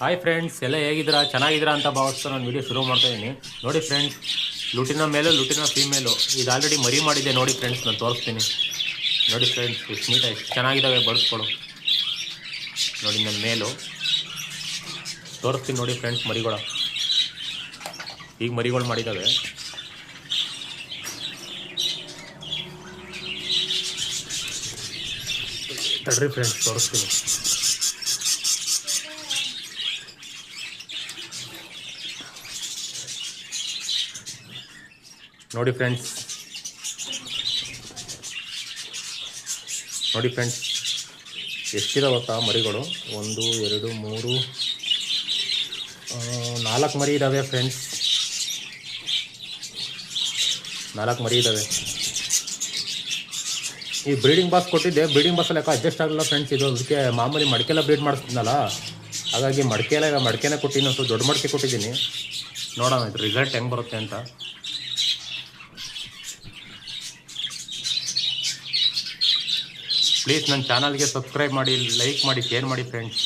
Hi friends, ಎಲ್ಲ ಹೇಗಿದ್ದೀರಾ? ಚೆನ್ನಾಗಿದ್ದೀರಾ ಅಂತ ಭಾವಿಸ್ತಾ ನಾನು ವಿಡಿಯೋ ಶುರು ಮಾಡ್ತಾ ಇದ್ದೀನಿ. ನೋಡಿ ಫ್ರೆಂಡ್ಸ್, ಲುಟಿನ ಮೇಲು ಲುಟಿನ ಫೀಮೇಲು ಇದು ಆಲ್ರೆಡಿ ಮರಿ ಮಾಡಿದೆ. ನೋಡಿ ಫ್ರೆಂಡ್ಸ್, ನಾನು ತೋರಿಸ್ತೀನಿ. ನೋಡಿ ಫ್ರೆಂಡ್ಸ್, ಎಷ್ಟು ನೀಟಾಗಿ ಎಷ್ಟು ಚೆನ್ನಾಗಿದ್ದಾವೆ ಬಡ್ಸ್ಗಳು. ನೋಡಿ ನನ್ನ ಮೇಲು ತೋರಿಸ್ತೀನಿ. ನೋಡಿ ಫ್ರೆಂಡ್ಸ್, ಮರಿಗಳ ಈಗ ಮರಿಗಳು ಮಾಡಿದ್ದಾವೆ. ತಡ್ರಿ ಫ್ರೆಂಡ್ಸ್, ತೋರಿಸ್ತೀನಿ. ನೋಡಿ ಫ್ರೆಂಡ್ಸ್, ಎಷ್ಟಿದೆ ಗೊತ್ತಾ ಮರಿಗಳು? 1 2 3 4 ಮರಿ ಇದ್ದಾವೆ ಫ್ರೆಂಡ್ಸ್. 4 ಮರಿ ಇದ್ದಾವೆ. ಈ ಬ್ರೀಡಿಂಗ್ ಬಾಕ್ಸ್ ಕೊಟ್ಟಿದ್ದೆ. ಬ್ರೀಡಿಂಗ್ ಬಾಕ್ಸ್ ಲೆಕ್ಕ ಅಡ್ಜಸ್ಟ್ ಆಗಲ್ಲ ಫ್ರೆಂಡ್ಸ್. ಇದು ಅದಕ್ಕೆ ಮಾಮೂಲಿ ಮಡಿಕೆಲ್ಲ ಬ್ರೀಡ್ ಮಾಡಿಸ್ತೀನಲ್ಲ, ಹಾಗಾಗಿ ಮಡಿಕೆನೇ ಕೊಟ್ಟಿದ್ದೀನಿ. ಸ್ವಲ್ಪ ದೊಡ್ಡ ಮಡಿಕೆ ಕೊಟ್ಟಿದ್ದೀನಿ. ನೋಡೋಣ ಇದು ರಿಸಲ್ಟ್ ಹೆಂಗೆ ಬರುತ್ತೆ ಅಂತ. ಪ್ಲೀಸ್ ನನ್ನ ಚಾನಲ್ಗೆ ಸಬ್ಸ್ಕ್ರೈಬ್ ಮಾಡಿ, ಲೈಕ್ ಮಾಡಿ, ಶೇರ್ ಮಾಡಿ ಫ್ರೆಂಡ್ಸ್.